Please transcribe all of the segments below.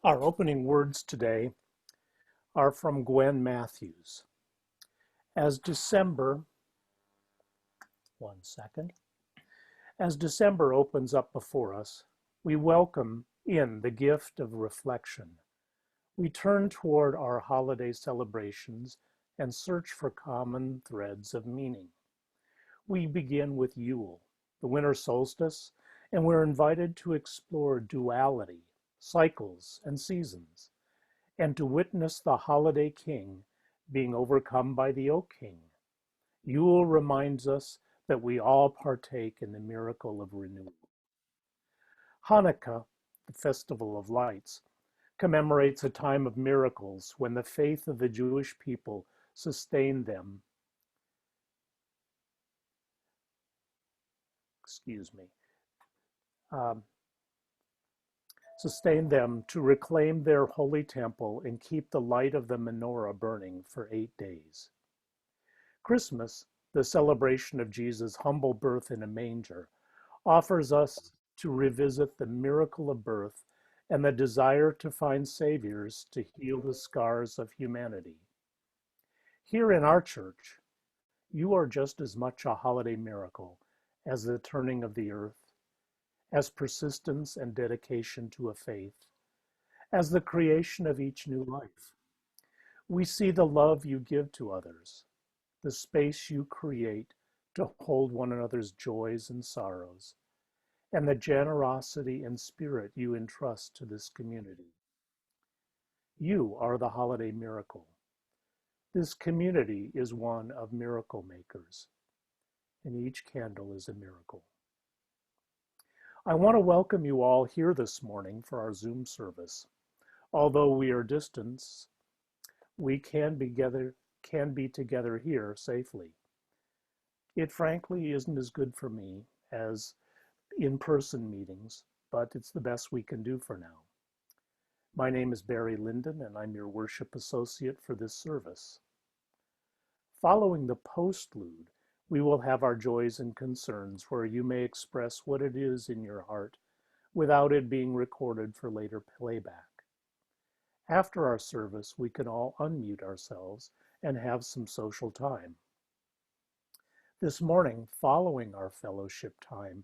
Our opening words today are from Gwen Matthews. As December, one second, as December opens up before us, we welcome in the gift of reflection. We turn toward our holiday celebrations and search for common threads of meaning. We begin with Yule, the winter solstice, and we're invited to explore duality, cycles, and seasons, and to witness the holiday king being overcome by the oak king. Yule reminds us that we all partake in the miracle of renewal. Hanukkah, the festival of lights, commemorates a time of miracles when the faith of the Jewish people sustained them, excuse me, um, sustained them to reclaim their holy temple and keep the light of the menorah burning for 8 days. Christmas, the celebration of Jesus' humble birth in a manger, offers us to revisit the miracle of birth and the desire to find saviors to heal the scars of humanity. Here in our church, you are just as much a holiday miracle as the turning of the earth, as persistence and dedication to a faith, as the creation of each new life. We see the love you give to others, the space you create to hold one another's joys and sorrows, and the generosity and spirit you entrust to this community. You are the holiday miracle. This community is one of miracle makers, and each candle is a miracle. I want to welcome you all here this morning for our Zoom service. Although we are distant, we can be together here safely. It frankly isn't as good for me as in-person meetings, but it's the best we can do for now. My name is Barry Linden, and I'm your worship associate for this service. Following the postlude, we will have our joys and concerns where you may express what it is in your heart without it being recorded for later playback. After our service, we can all unmute ourselves and have some social time. This morning, following our fellowship time,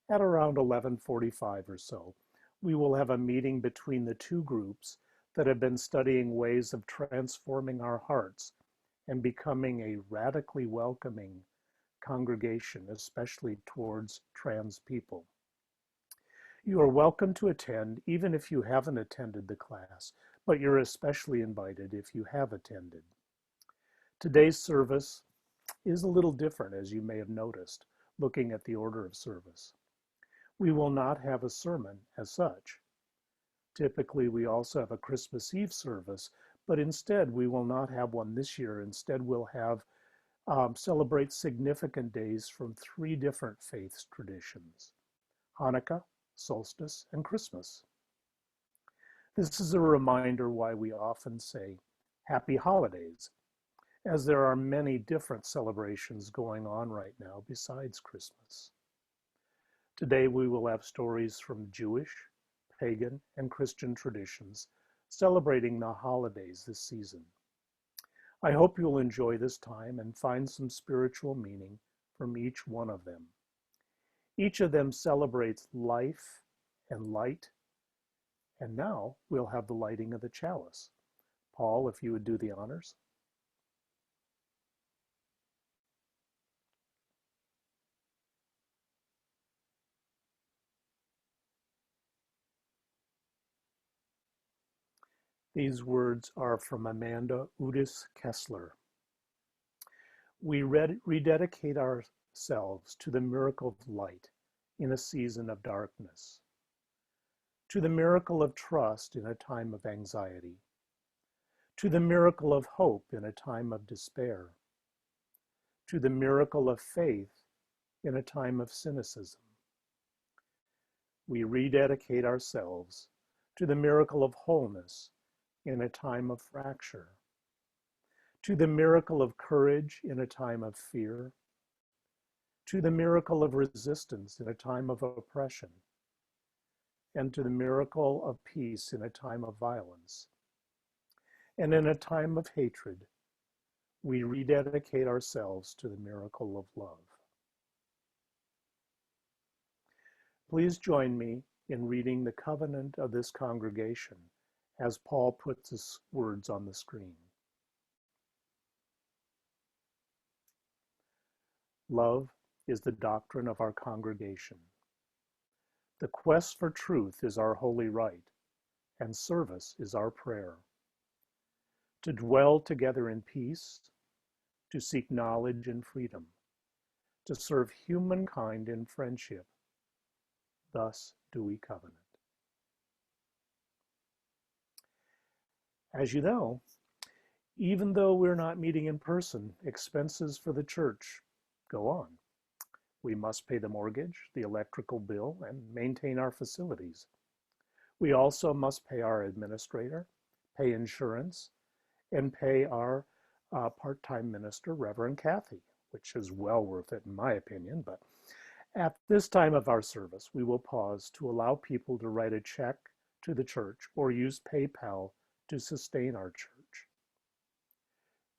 at around 11:45 or so, we will have a meeting between the two groups that have been studying ways of transforming our hearts and becoming a radically welcoming congregation, especially towards trans people. You are welcome to attend even if you haven't attended the class, but you're especially invited if you have attended. Today's service is a little different, as you may have noticed, looking at the order of service. We will not have a sermon as such. Typically, we also have a Christmas Eve service, but instead we will not have one this year. Instead, we'll have celebrate significant days from three different faith traditions: Hanukkah, Solstice, and Christmas. This is a reminder why we often say Happy Holidays, as there are many different celebrations going on right now besides Christmas. Today we will have stories from Jewish, pagan, and Christian traditions celebrating the holidays this season. I hope you'll enjoy this time and find some spiritual meaning from each one of them. Each of them celebrates life and light, and now we'll have the lighting of the chalice. Paul, if you would do the honors. These words are from Amanda Udis Kessler. We rededicate ourselves to the miracle of light in a season of darkness, to the miracle of trust in a time of anxiety, to the miracle of hope in a time of despair, to the miracle of faith in a time of cynicism. We rededicate ourselves to the miracle of wholeness in a time of fracture, to the miracle of courage in a time of fear, to the miracle of resistance in a time of oppression, and to the miracle of peace in a time of violence. And in a time of hatred, we rededicate ourselves to the miracle of love. Please join me in reading the covenant of this congregation as Paul puts his words on the screen. Love is the doctrine of our congregation. The quest for truth is our holy right, and service is our prayer. To dwell together in peace, to seek knowledge and freedom, to serve humankind in friendship. Thus do we covenant. As you know, even though we're not meeting in person, expenses for the church go on. We must pay the mortgage, the electrical bill, and maintain our facilities. We also must pay our administrator, pay insurance, and pay our part-time minister, Reverend Kathy, which is well worth it in my opinion. But at this time of our service, we will pause to allow people to write a check to the church or use PayPal to sustain our church.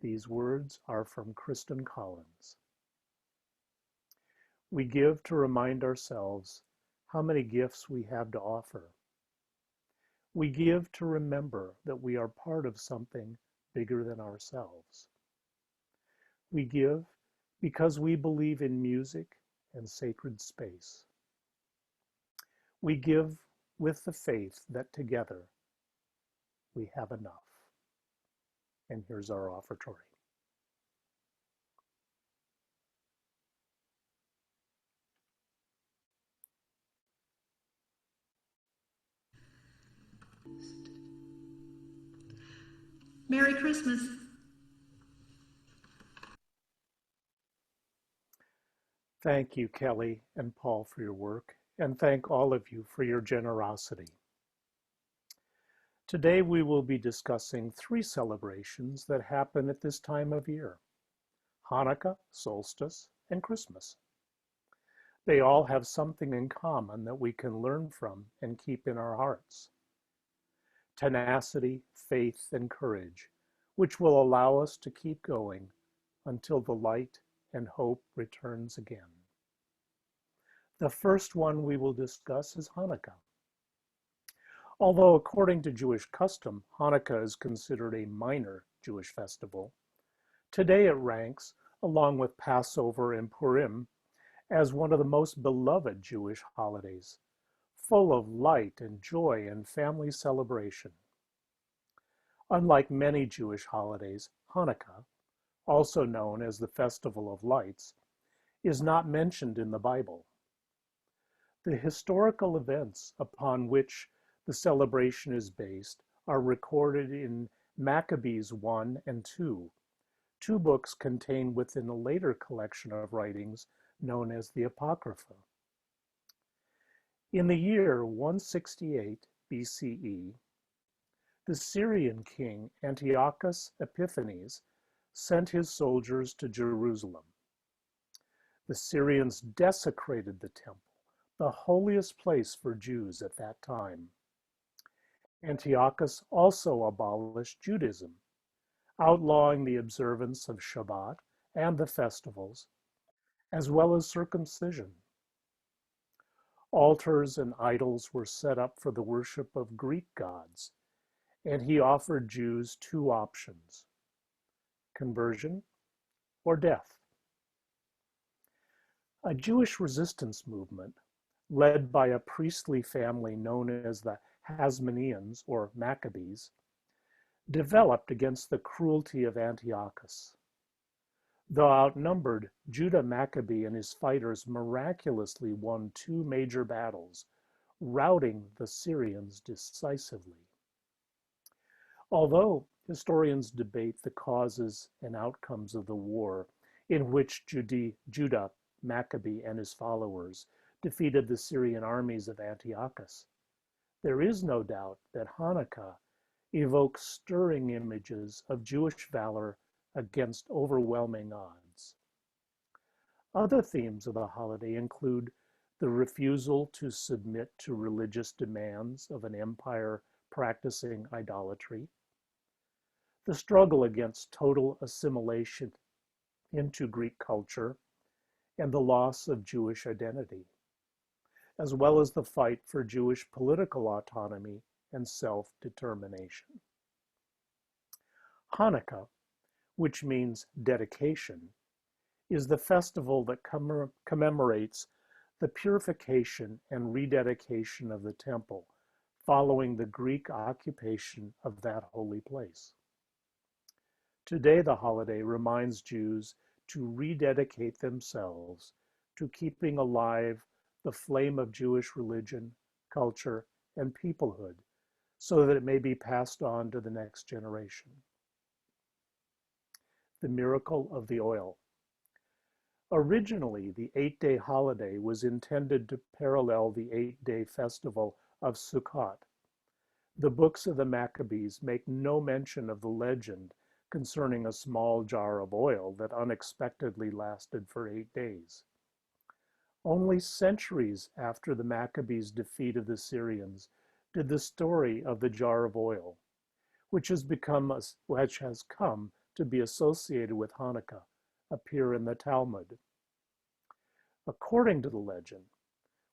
These words are from Kristen Collins. We give to remind ourselves how many gifts we have to offer. We give to remember that we are part of something bigger than ourselves. We give because we believe in music and sacred space. We give with the faith that together we have enough. And here's our offertory. Merry Christmas. Thank you, Kelly and Paul, for your work, and thank all of you for your generosity. Today we will be discussing 3 celebrations that happen at this time of year: Hanukkah, Solstice, and Christmas. They all have something in common that we can learn from and keep in our hearts: tenacity, faith, and courage, which will allow us to keep going until the light and hope returns again. The first one we will discuss is Hanukkah. Although according to Jewish custom, Hanukkah is considered a minor Jewish festival, today it ranks, along with Passover and Purim, as one of the most beloved Jewish holidays, full of light and joy and family celebration. Unlike many Jewish holidays, Hanukkah, also known as the Festival of Lights, is not mentioned in the Bible. The historical events upon which the celebration is based are recorded in Maccabees 1 and 2, 2 books contained within a later collection of writings known as the Apocrypha. In the year 168 BCE, the Syrian king Antiochus Epiphanes sent his soldiers to Jerusalem. The Syrians desecrated the temple, the holiest place for Jews at that time. Antiochus also abolished Judaism, outlawing the observance of Shabbat and the festivals, as well as circumcision. Altars and idols were set up for the worship of Greek gods, and he offered Jews 2 options: conversion or death. A Jewish resistance movement, led by a priestly family known as the Hasmoneans or Maccabees, developed against the cruelty of Antiochus. Though outnumbered, Judah Maccabee and his fighters miraculously won 2 major battles, routing the Syrians decisively. Although historians debate the causes and outcomes of the war in which Judah Maccabee and his followers defeated the Syrian armies of Antiochus, there is no doubt that Hanukkah evokes stirring images of Jewish valor against overwhelming odds. Other themes of the holiday include the refusal to submit to religious demands of an empire practicing idolatry, the struggle against total assimilation into Greek culture, and the loss of Jewish identity, as well as the fight for Jewish political autonomy and self-determination. Hanukkah, which means dedication, is the festival that commemorates the purification and rededication of the temple following the Greek occupation of that holy place. Today, the holiday reminds Jews to rededicate themselves to keeping alive the flame of Jewish religion, culture, and peoplehood so that it may be passed on to the next generation. The miracle of the oil. Originally, the 8-day holiday was intended to parallel the 8-day festival of Sukkot. The books of the Maccabees make no mention of the legend concerning a small jar of oil that unexpectedly lasted for 8 days. Only centuries after the Maccabees' defeat of the Syrians did the story of the jar of oil, which has come to be associated with Hanukkah, appear in the Talmud. According to the legend,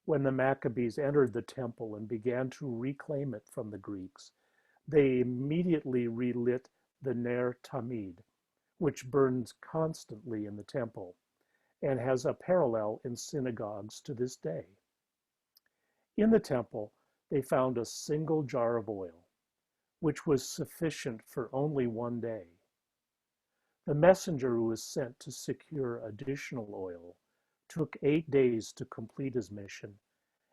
when the Maccabees entered the temple and began to reclaim it from the Greeks, they immediately relit the Ner Tamid, which burns constantly in the temple and has a parallel in synagogues to this day. In the temple, they found a single jar of oil, which was sufficient for only 1 day. The messenger who was sent to secure additional oil took 8 days to complete his mission,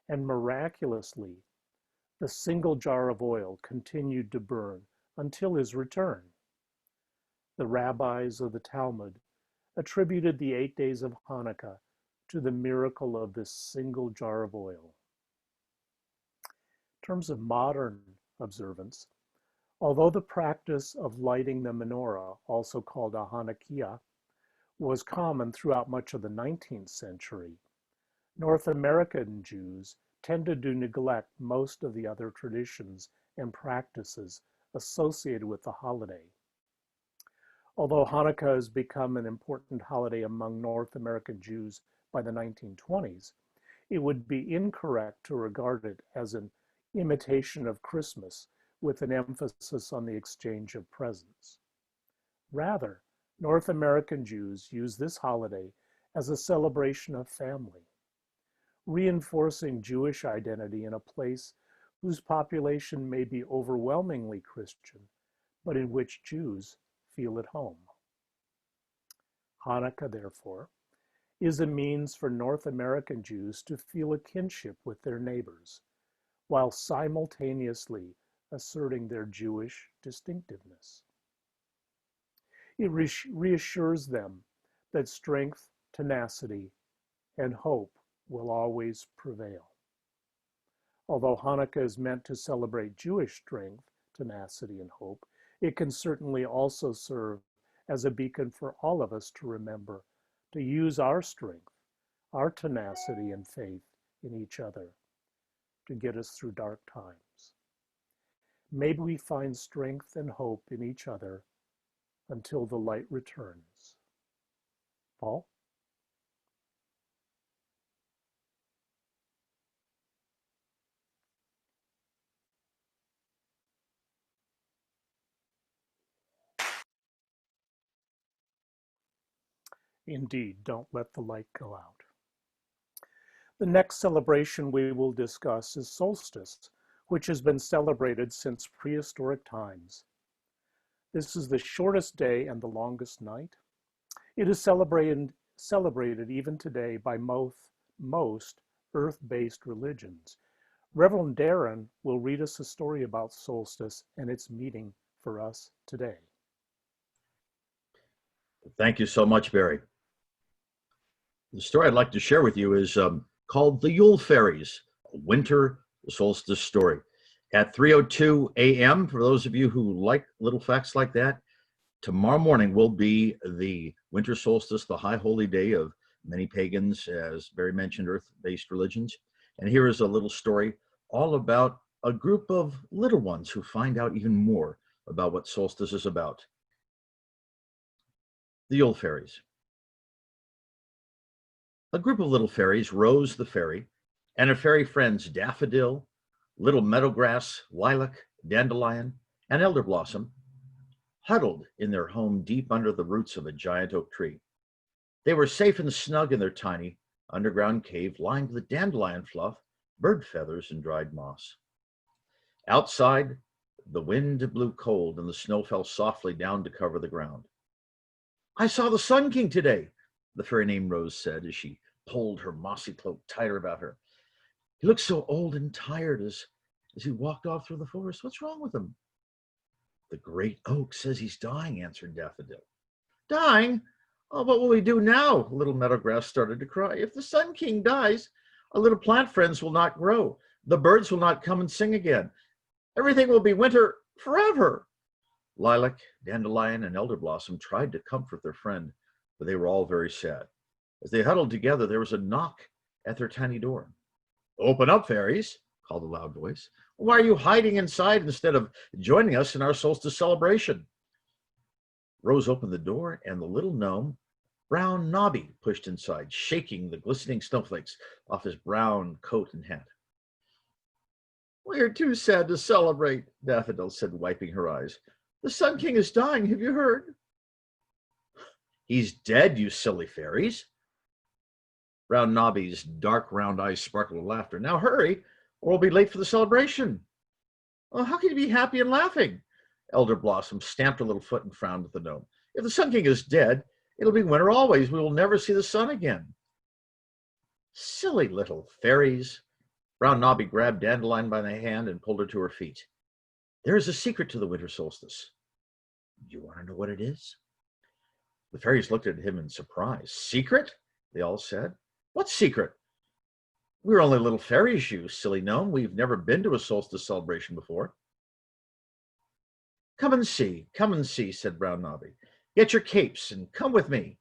and miraculously, the single jar of oil continued to burn until his return. The rabbis of the Talmud attributed the 8 days of Hanukkah to the miracle of this single jar of oil. In terms of modern observance, although the practice of lighting the menorah, also called a Hanukkah, was common throughout much of the 19th century, North American Jews tended to neglect most of the other traditions and practices associated with the holiday. Although Hanukkah has become an important holiday among North American Jews by the 1920s, it would be incorrect to regard it as an imitation of Christmas with an emphasis on the exchange of presents. Rather, North American Jews use this holiday as a celebration of family, reinforcing Jewish identity in a place whose population may be overwhelmingly Christian, but in which Jews feel at home. Hanukkah, therefore, is a means for North American Jews to feel a kinship with their neighbors, while simultaneously asserting their Jewish distinctiveness. It reassures them that strength, tenacity, and hope will always prevail. Although Hanukkah is meant to celebrate Jewish strength, tenacity, and hope, it can certainly also serve as a beacon for all of us to remember to use our strength, our tenacity and faith in each other to get us through dark times. Maybe we find strength and hope in each other until the light returns. Paul? Indeed, don't let the light go out. The next celebration we will discuss is Solstice, which has been celebrated since prehistoric times. This is the shortest day and the longest night. It is celebrated even today by most earth-based religions. Reverend Darren will read us a story about Solstice and its meaning for us today. Thank you so much, Barry. The story I'd like to share with you is called The Yule Fairies, a winter solstice story. At 3:02 a.m., for those of you who like little facts like that, tomorrow morning will be the winter solstice, the high holy day of many pagans, as Barry mentioned, earth-based religions. And here is a little story all about a group of little ones who find out even more about what solstice is about. The Yule Fairies. A group of little fairies, Rose the fairy, and her fairy friends Daffodil, Little Meadowgrass, Lilac, Dandelion, and Elder Blossom, huddled in their home deep under the roots of a giant oak tree. They were safe and snug in their tiny underground cave lined with dandelion fluff, bird feathers, and dried moss. Outside, the wind blew cold and the snow fell softly down to cover the ground. "I saw the Sun King today," the fairy named Rose said as she pulled her mossy cloak tighter about her. "He looked so old and tired as he walked off through the forest. What's wrong with him?" "The great oak says he's dying," answered Daffodil. "Dying? Oh, what will we do now?" Little Meadowgrass started to cry. "If the Sun King dies, our little plant friends will not grow. The birds will not come and sing again. Everything will be winter forever." Lilac, Dandelion, and Elder Blossom tried to comfort their friend, but they were all very sad. As they huddled together, there was a knock at their tiny door. "Open up, fairies," called a loud voice. "Why are you hiding inside instead of joining us in our solstice celebration?" Rose opened the door, and the little gnome, Brown Nobby, pushed inside, shaking the glistening snowflakes off his brown coat and hat. "We are too sad to celebrate," Daffodil said, wiping her eyes. "The Sun King is dying. Have you heard?" "He's dead, you silly fairies." Brown Nobby's dark round eyes sparkled with laughter. "Now hurry, or we'll be late for the celebration." "Oh, how can you be happy and laughing?" Elder Blossom stamped her little foot and frowned at the gnome. "If the Sun King is dead, it'll be winter always. We will never see the sun again." "Silly little fairies." Brown Nobby grabbed Dandelion by the hand and pulled her to her feet. "There is a secret to the winter solstice. Do you want to know what it is?" The fairies looked at him in surprise. "Secret?" they all said. "What secret?" "We're only little fairies, you silly gnome. We've never been to a solstice celebration before." Come and see," said Brown Nobby. "Get your capes and come with me."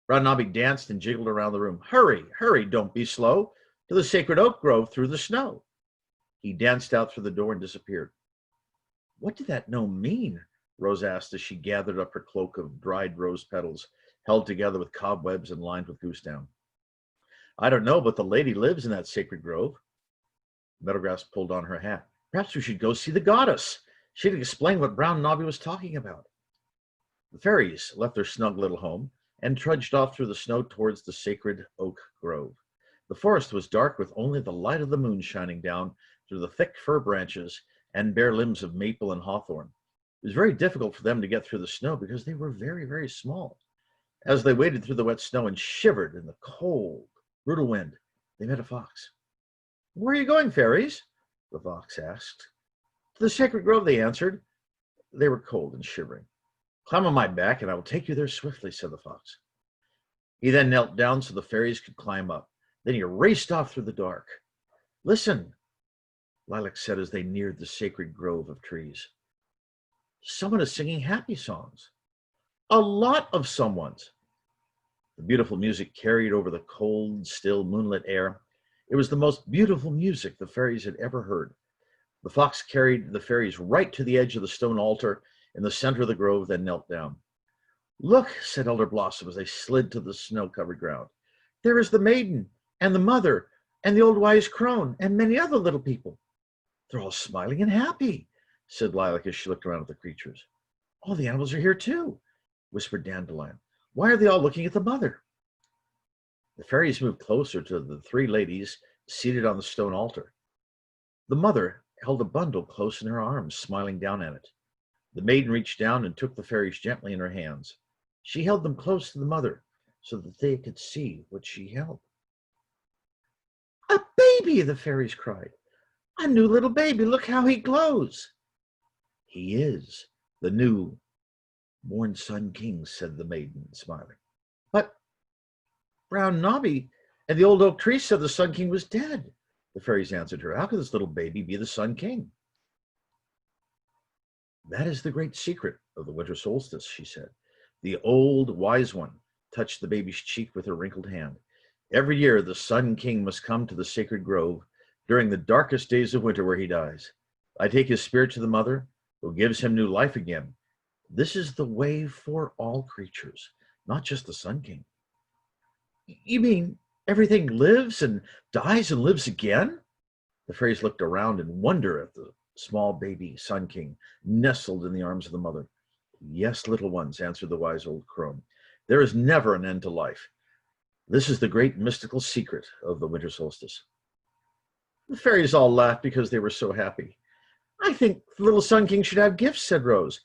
Brown Nobby danced and jiggled around the room. "Hurry, hurry, don't be slow. To the sacred oak grove through the snow." He danced out through the door and disappeared. "What did that gnome mean?" Rose asked as she gathered up her cloak of dried rose petals, held together with cobwebs and lined with goose down. "I don't know, but the lady lives in that sacred grove." Meadowgrass pulled on her hat. "Perhaps we should go see the goddess. She'd explain what Brown Nobby was talking about." The fairies left their snug little home and trudged off through the snow towards the sacred oak grove. The forest was dark with only the light of the moon shining down through the thick fir branches and bare limbs of maple and hawthorn. It was very difficult for them to get through the snow because they were very, very small. As they waded through the wet snow and shivered in the cold, brutal wind, they met a fox. "Where are you going, fairies?" the fox asked. "To the sacred grove," they answered. They were cold and shivering. "Climb on my back and I will take you there swiftly," said the fox. He then knelt down so the fairies could climb up. Then he raced off through the dark. "Listen," Lilac said as they neared the sacred grove of trees. "Someone is singing happy songs. A lot of someone's." The beautiful music carried over the cold, still moonlit air. It was the most beautiful music the fairies had ever heard. The fox carried the fairies right to the edge of the stone altar in the center of the grove, then knelt down. "Look," said Elder Blossom as they slid to the snow-covered ground. "There is the maiden and the mother and the old wise crone and many other little people. They're all smiling and happy," said Lilac as she looked around at the creatures. "All the animals are here too," whispered Dandelion. "Why are they all looking at the mother?" The fairies moved closer to the three ladies seated on the stone altar. The mother held a bundle close in her arms, smiling down at it. The maiden reached down and took the fairies gently in her hands. She held them close to the mother so that they could see what she held. "A baby!" the fairies cried. "A new little baby! Look how he glows!" "He is the new born Sun King," said the maiden, smiling. "But Brown Nobby and the old oak tree said the Sun King was dead," the fairies answered her. "How could this little baby be the Sun King?" "That is the great secret of the winter solstice," she said. "The old wise one touched the baby's cheek with her wrinkled hand. Every year, the Sun King must come to the sacred grove during the darkest days of winter where he dies. I take his spirit to the mother, who gives him new life again. This is the way for all creatures, not just the Sun King. You mean everything lives and dies and lives again? The fairies looked around in wonder at the small baby Sun King nestled in the arms of the mother. Yes, little ones, answered the wise old crone. There is never an end to life. This is the great mystical secret of the winter solstice. The fairies all laughed because they were so happy. I think the little Sun King should have gifts, said Rose.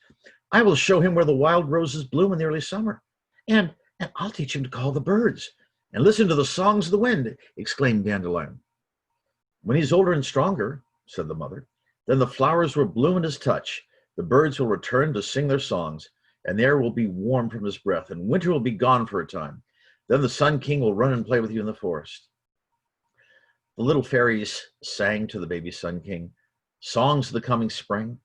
I will show him where the wild roses bloom in the early summer. And I'll teach him to call the birds and listen to the songs of the wind, exclaimed Dandelion. When he's older and stronger, said the mother, then the flowers will bloom at his touch, the birds will return to sing their songs, and the air will be warm from his breath, and winter will be gone for a time. Then the Sun King will run and play with you in the forest. The little fairies sang to the baby Sun King songs of the coming spring,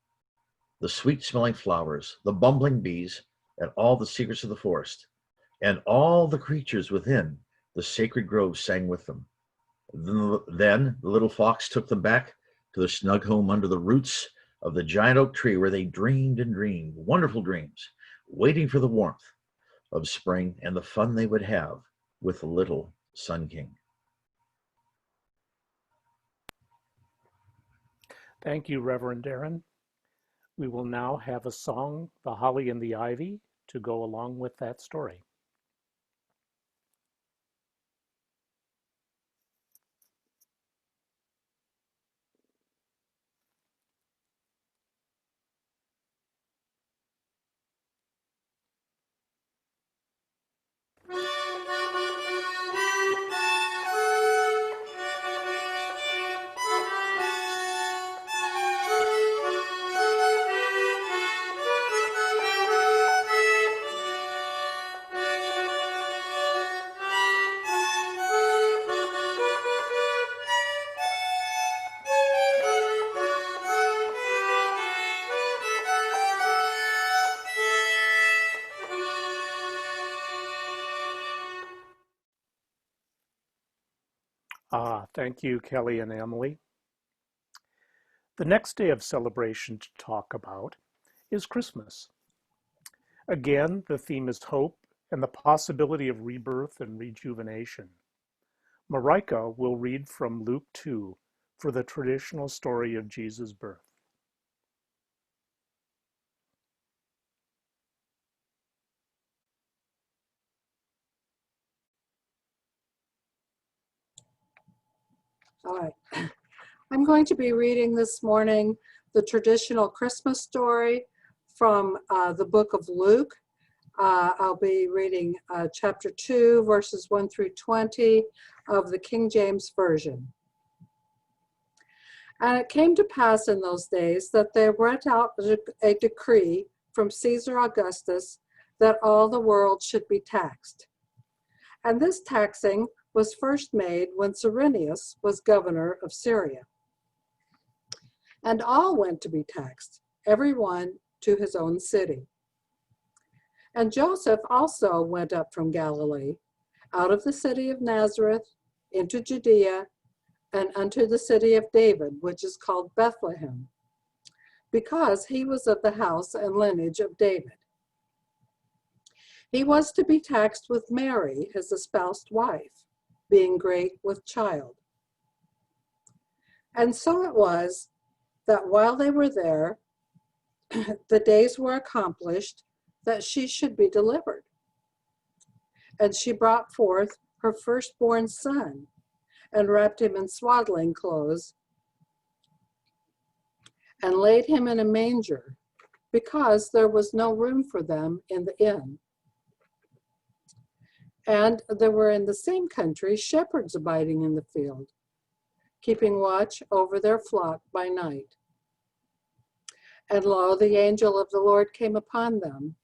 the sweet-smelling flowers, the bumbling bees, and all the secrets of the forest. And all the creatures within the sacred grove sang with them. Then the little fox took them back to their snug home under the roots of the giant oak tree, where they dreamed and dreamed wonderful dreams, waiting for the warmth of spring and the fun they would have with the little Sun King. Thank you, Reverend Aaron. We will now have a song, The Holly and the Ivy, to go along with that story. Thank you, Kelly and Emily. The next day of celebration to talk about is Christmas. Again, the theme is hope and the possibility of rebirth and rejuvenation. Marika will read from Luke 2 for the traditional story of Jesus' birth. All right. I'm going to be reading this morning the traditional Christmas story from the book of Luke. I'll be reading chapter 2, verses 1 through 20 of the King James Version. And it came to pass in those days that there went out a decree from Caesar Augustus that all the world should be taxed. And this taxing was first made when Cyrenius was governor of Syria. And all went to be taxed, every one to his own city. And Joseph also went up from Galilee, out of the city of Nazareth, into Judea, and unto the city of David, which is called Bethlehem, because he was of the house and lineage of David. He was to be taxed with Mary, his espoused wife, being great with child. And so it was that while they were there, the days were accomplished that she should be delivered. And she brought forth her firstborn son, and wrapped him in swaddling clothes, and laid him in a manger, because there was no room for them in the inn. And there were in the same country shepherds abiding in the field, keeping watch over their flock by night. And lo, the angel of the Lord came upon them,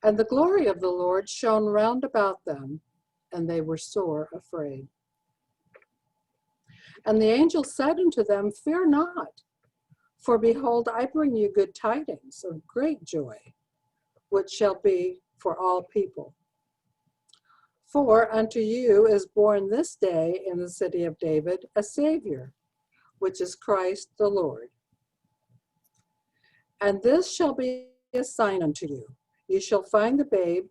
and the glory of the Lord shone round about them, and they were sore afraid. And the angel said unto them, Fear not, for behold, I bring you good tidings of great joy, which shall be for all people. For unto you is born this day in the city of David a Savior, which is Christ the Lord. And this shall be a sign unto you. You shall find the babe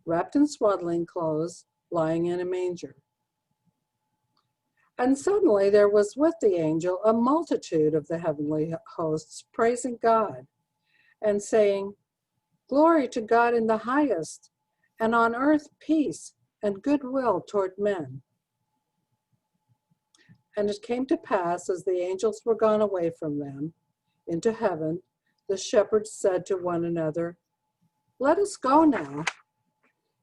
wrapped in swaddling clothes, lying in a manger. And suddenly there was with the angel a multitude of the heavenly hosts, praising God, and saying, Glory to God in the highest, and on earth peace and goodwill toward men. And it came to pass, as the angels were gone away from them into heaven, the shepherds said to one another, Let us go now,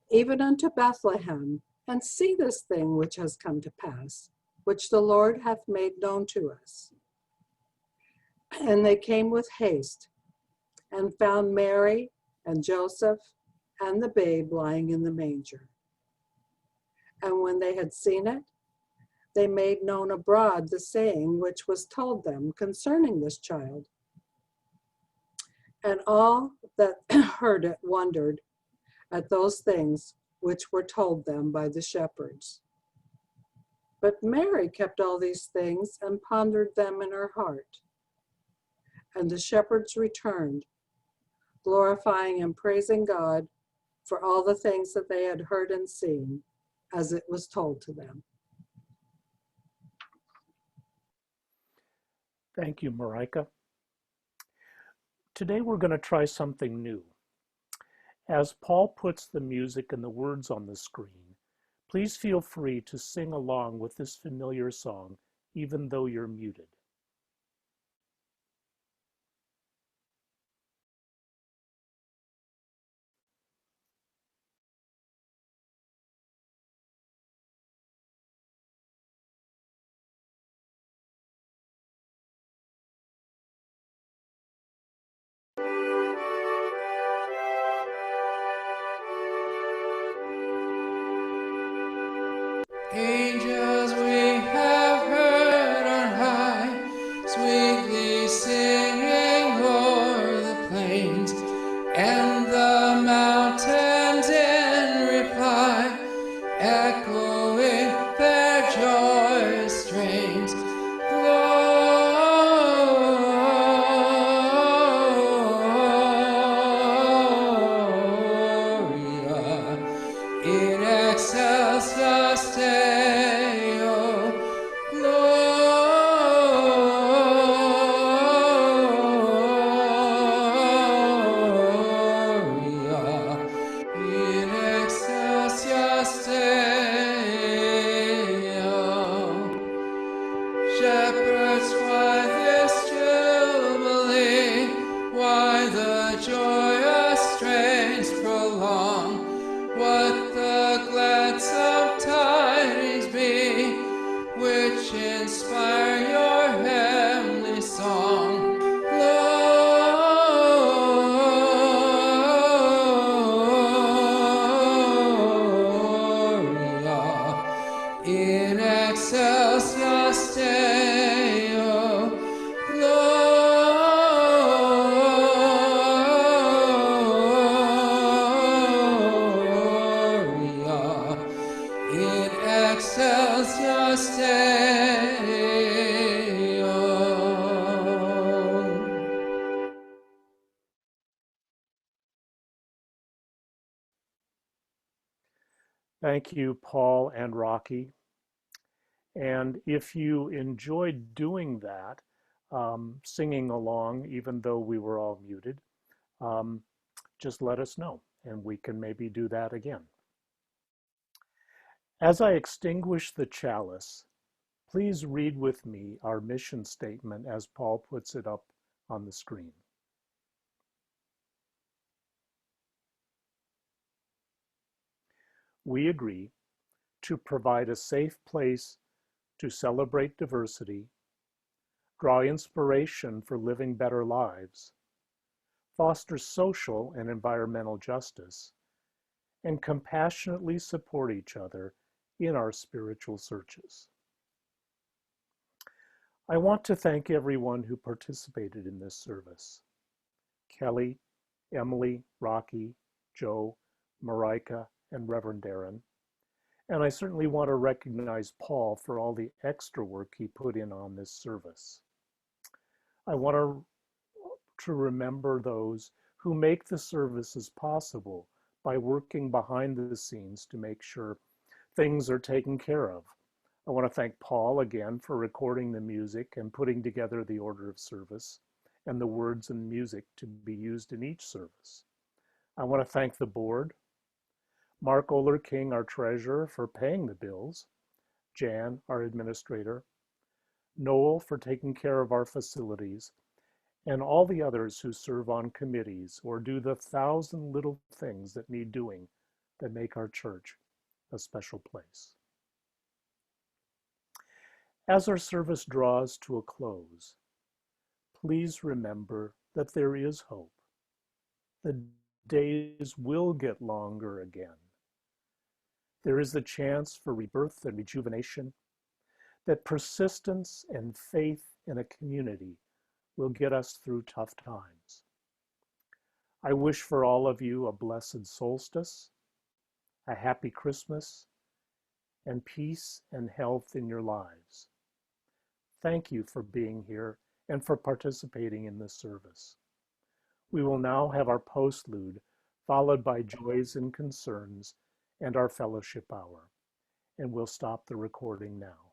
even unto Bethlehem, and see this thing which has come to pass, which the Lord hath made known to us. And they came with haste, and found Mary and Joseph and the babe lying in the manger. And when they had seen it, they made known abroad the saying which was told them concerning this child. And all that heard it wondered at those things which were told them by the shepherds. But Mary kept all these things and pondered them in her heart. And the shepherds returned, glorifying and praising God for all the things that they had heard and seen, as it was told to them. Thank you, Marika. Today we're going to try something new. As Paul puts the music and the words on the screen, please feel free to sing along with this familiar song, even though you're muted. Angels we have heard on high, sweetly singing o'er the plains, and the mountains in reply, echoing their joyous strains. Gloria in excelsis Deo, Gloria in excelsis Deo. Shepherds, why this jubilee? Why the joyous strains prolong? What the gladsome tidings be, which inspire your heavenly song? Gloria in excelsis Deo, Gloria in excelsis Deo. Thank you, Paul and Rocky. And if you enjoyed doing that, singing along, even though we were all muted, just let us know and we can maybe do that again. As I extinguish the chalice, please read with me our mission statement as Paul puts it up on the screen. We agree to provide a safe place to celebrate diversity, draw inspiration for living better lives, foster social and environmental justice, and compassionately support each other in our spiritual searches. I want to thank everyone who participated in this service. Kelly, Emily, Rocky, Joe, Marika, and Reverend Darren, And I certainly want to recognize Paul for all the extra work he put in on this service. I want to remember those who make the services possible by working behind the scenes to make sure things are taken care of. I want to thank Paul again for recording the music and putting together the order of service and the words and music to be used in each service. I want to thank the board, Mark Oler King, our treasurer, for paying the bills, Jan, our administrator, Noel for taking care of our facilities, and all the others who serve on committees or do the 1,000 little things that need doing that make our church a special place. As our service draws to a close, please remember that there is hope. The days will get longer again. There is the chance for rebirth and rejuvenation, that persistence and faith in a community will get us through tough times. I wish for all of you a blessed solstice, a happy Christmas, and peace and health in your lives. Thank you for being here and for participating in this service. We will now have our postlude, followed by joys and concerns and our fellowship hour, and we'll stop the recording now.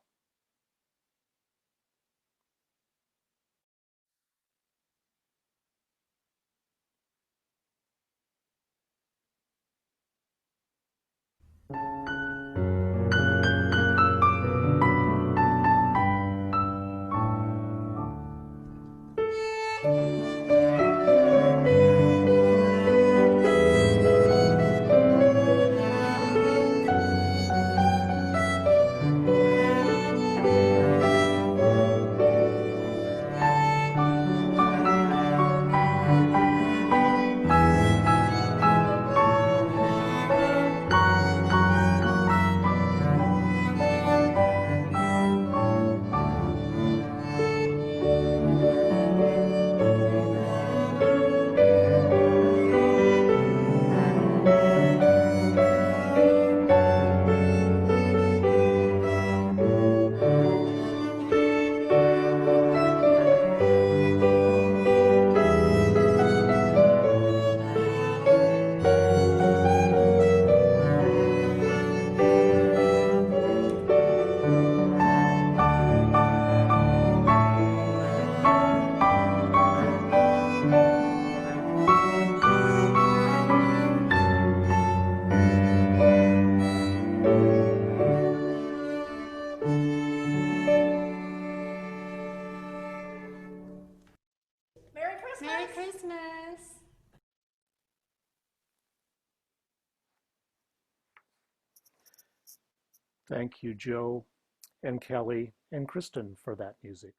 Merry Christmas! Merry Christmas! Thank you, Joe and Kelly and Kristen, for that music.